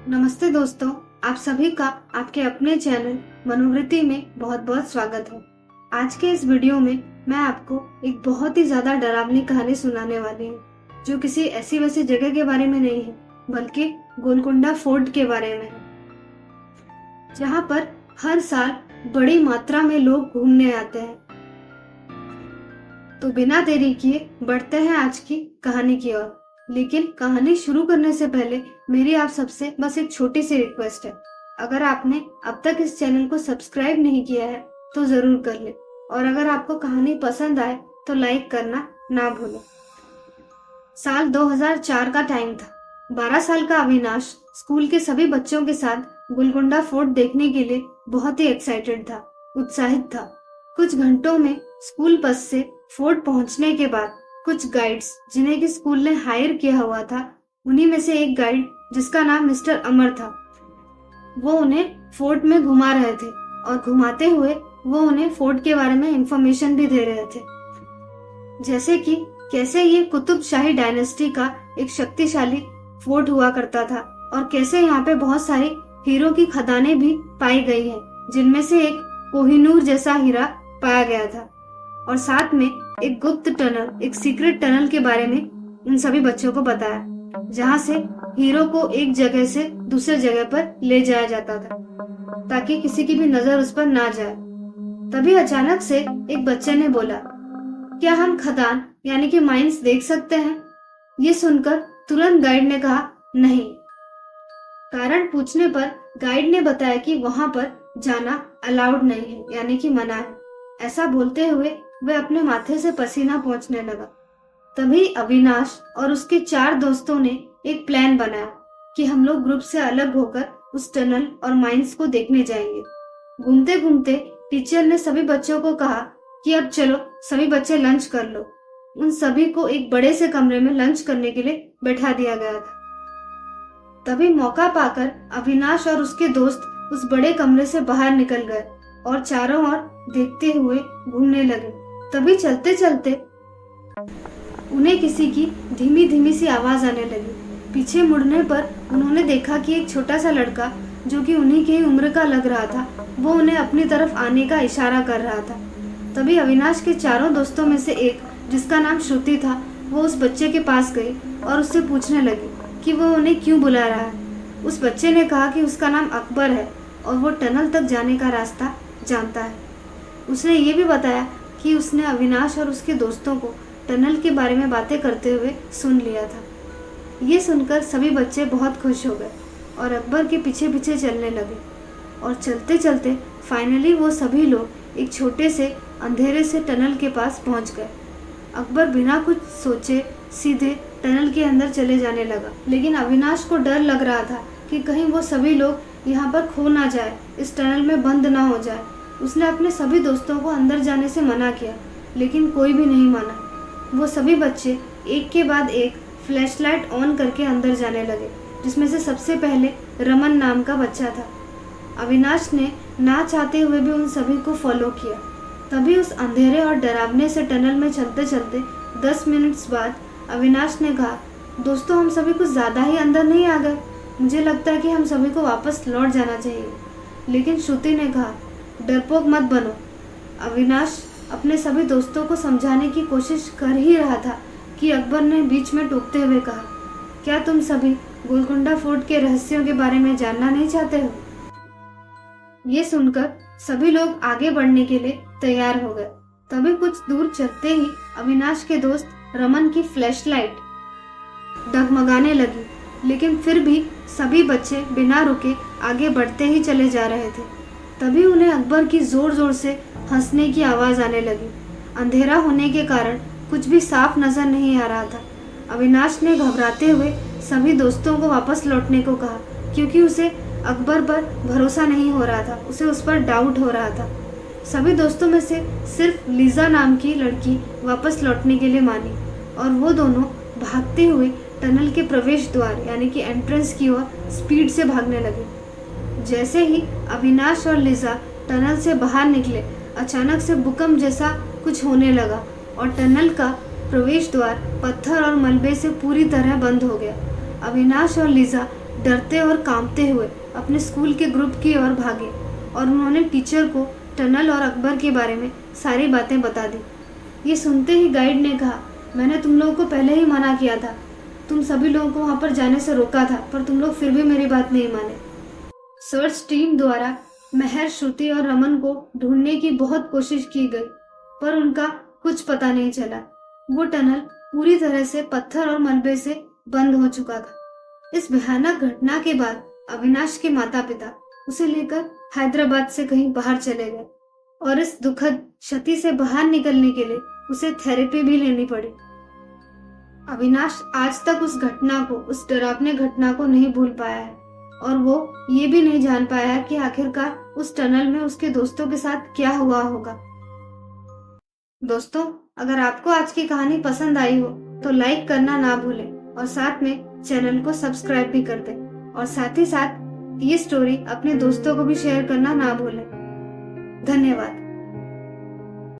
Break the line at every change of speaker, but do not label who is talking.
नमस्ते दोस्तों, आप सभी का आपके अपने चैनल मनोवृत्ति में बहुत बहुत स्वागत है। आज के इस वीडियो में मैं आपको एक बहुत ही ज्यादा डरावनी कहानी सुनाने वाली हूँ, जो किसी ऐसी वैसी जगह के बारे में नहीं है, बल्कि गोलकुंडा फोर्ट के बारे में है, जहाँ पर हर साल बड़ी मात्रा में लोग घूमने आते हैं। तो बिना देरी किए बढ़ते हैं आज की कहानी की ओर। लेकिन कहानी शुरू करने से पहले मेरी आप सबसे बस एक छोटी सी रिक्वेस्ट है। अगर आपने अब तक इस चैनल को सब्सक्राइब नहीं किया है तो जरूर कर ले, और अगर आपको कहानी पसंद आए तो लाइक करना ना भूलें। साल 2004 का टाइम था। 12 साल का अविनाश स्कूल के सभी बच्चों के साथ गोलकुंडा फोर्ट देखने के लिए बहुत ही एक्साइटेड था, उत्साहित था। कुछ घंटों में स्कूल बस से फोर्ट पहुंचने के बाद कुछ गाइड्स, जिन्हें कि स्कूल ने हायर किया हुआ था, उन्हीं में से एक गाइड जिसका नाम मिस्टर अमर था, वो उन्हें फोर्ट में घुमा रहे थे, और घुमाते हुए वो उन्हें फोर्ट के बारे में इंफॉर्मेशन भी दे रहे थे, जैसे कि कैसे ये कुतुब शाही डायनेस्टी का एक शक्तिशाली फोर्ट हुआ करता था, और कैसे यहाँ पे बहुत सारी हीरो की खदानें भी पाई गई हैं, जिनमें से एक कोहिनूर जैसा हीरा पाया गया था, और साथ में एक गुप्त टनल, एक सीक्रेट टनल के बारे में उन सभी बच्चों को बताया, जहाँ से हीरो को एक जगह से दूसरे जगह पर ले जाया जाता था, ताकि किसी की भी नजर उस पर ना जाए। तभी अचानक से एक बच्चे ने बोला, क्या हम खदान यानी कि माइंस देख सकते हैं? ये सुनकर तुरंत गाइड ने कहा, नहीं। कारण पूछने पर गाइड ने बताया कि वहां पर जाना अलाउड नहीं है, यानी कि मना है। ऐसा बोलते हुए वह अपने माथे से पसीना पोंछने लगा। तभी अविनाश और उसके 4 दोस्तों ने एक प्लान बनाया कि हम लोग ग्रुप से अलग होकर उस टनल और माइंस को देखने जाएंगे। घूमते घूमते टीचर ने सभी बच्चों को कहा कि अब चलो सभी बच्चे लंच कर लो। उन सभी को एक बड़े से कमरे में लंच करने के लिए बैठा दिया गया था। तभी मौका पाकर अविनाश और उसके दोस्त उस बड़े कमरे से बाहर निकल गए और चारों ओर देखते हुए घूमने लगे। तभी चलते चलते उन्हें किसी की धीमी धीमी सी आवाज आने लगी। पीछे मुड़ने पर उन्होंने देखा कि एक छोटा सा लड़का, जो कि उन्हीं की उम्र का लग रहा था, वो उन्हें अपनी तरफ आने का इशारा कर रहा था। तभी अविनाश के चारों दोस्तों में से एक, जिसका नाम श्रुति था, वो उस बच्चे के पास गई और उससे पूछने लगी कि वो उन्हें क्यों बुला रहा है। उस बच्चे ने कहा कि उसका नाम अकबर है और वो टनल तक जाने का रास्ता जानता है। उसने ये भी बताया कि उसने अविनाश और उसके दोस्तों को टनल के बारे में बातें करते हुए सुन लिया था। ये सुनकर सभी बच्चे बहुत खुश हो गए और अकबर के पीछे पीछे चलने लगे, और चलते चलते फाइनली वो सभी लोग एक छोटे से अंधेरे से टनल के पास पहुंच गए। अकबर बिना कुछ सोचे सीधे टनल के अंदर चले जाने लगा, लेकिन अविनाश को डर लग रहा था कि कहीं वो सभी लोग यहाँ पर खो ना जाए, इस टनल में बंद ना हो जाए। उसने अपने सभी दोस्तों को अंदर जाने से मना किया, लेकिन कोई भी नहीं माना। वो सभी बच्चे एक के बाद एक फ्लैशलाइट ऑन करके अंदर जाने लगे, जिसमें से सबसे पहले रमन नाम का बच्चा था। अविनाश ने ना चाहते हुए भी उन सभी को फॉलो किया। तभी उस अंधेरे और डरावने से टनल में चलते चलते 10 मिनट्स बाद अविनाश ने कहा, दोस्तों हम सभी कुछ ज़्यादा ही अंदर नहीं आ गए? मुझे लगता है कि हम सभी को वापस लौट जाना चाहिए। लेकिन श्रुति ने कहा, डरपोक मत बनो। अविनाश अपने सभी दोस्तों को समझाने की कोशिश कर ही रहा था कि अकबर ने बीच में टोकते हुए कहा, क्या तुम सभी गोलकुंडा फोर्ट के रहस्यों के बारे में जानना नहीं चाहते हो? ये सुनकर सभी लोग आगे बढ़ने के लिए तैयार हो गए। तभी कुछ दूर चलते ही अविनाश के दोस्त रमन की फ्लैशलाइट डगमगाने लगी, लेकिन फिर भी सभी बच्चे बिना रुके आगे बढ़ते ही चले जा रहे थे। तभी उन्हें अकबर की जोर जोर से हंसने की आवाज आने लगी। अंधेरा होने के कारण कुछ भी साफ नजर नहीं आ रहा था। अविनाश ने घबराते हुए सभी दोस्तों को वापस लौटने को कहा, क्योंकि उसे अकबर पर भरोसा नहीं हो रहा था, उसे उस पर डाउट हो रहा था। सभी दोस्तों में से सिर्फ लीजा नाम की लड़की वापस लौटने के लिए मानी, और वो दोनों भागते हुए टनल के प्रवेश द्वार यानी कि एंट्रेंस की ओर स्पीड से भागने लगे। जैसे ही अविनाश और लीजा टनल से बाहर निकले, अचानक से भूकंप जैसा कुछ होने लगा और टनल का प्रवेश द्वार पत्थर और मलबे से पूरी तरह बंद हो गया। अविनाश और लीजा डरते और कांपते हुए अपने स्कूल के ग्रुप की ओर भागे और उन्होंने टीचर को टनल और अकबर के बारे में सारी बातें बता दी। ये सुनते ही गाइड ने कहा, मैंने तुम लोगों को पहले ही मना किया था, तुम सभी लोगों को वहां पर जाने से रोका था, पर तुम लोग फिर भी मेरी बात नहीं माने। सर्च टीम द्वारा महर, श्रुति और रमन को ढूंढने की बहुत कोशिश की गई, पर उनका कुछ पता नहीं चला। वो टनल पूरी तरह से पत्थर और मलबे से बंद हो चुका था। इस भयानक घटना के बाद अविनाश के माता पिता उसे लेकर हैदराबाद से कहीं बाहर चले गए और इस दुखद क्षति से बाहर निकलने के लिए उसे थेरेपी भी लेनी पड़ी। अविनाश आज तक उस घटना को, उस डरावनी घटना को नहीं भूल पाया है और वो ये भी नहीं जान पाया है कि आखिरकार उस टनल में उसके दोस्तों के साथ क्या हुआ होगा। दोस्तों, अगर आपको आज की कहानी पसंद आई हो तो लाइक करना ना भूलें और साथ में चैनल को सब्सक्राइब भी कर दें और साथ ही साथ ये स्टोरी अपने दोस्तों को भी शेयर करना ना भूलें। धन्यवाद।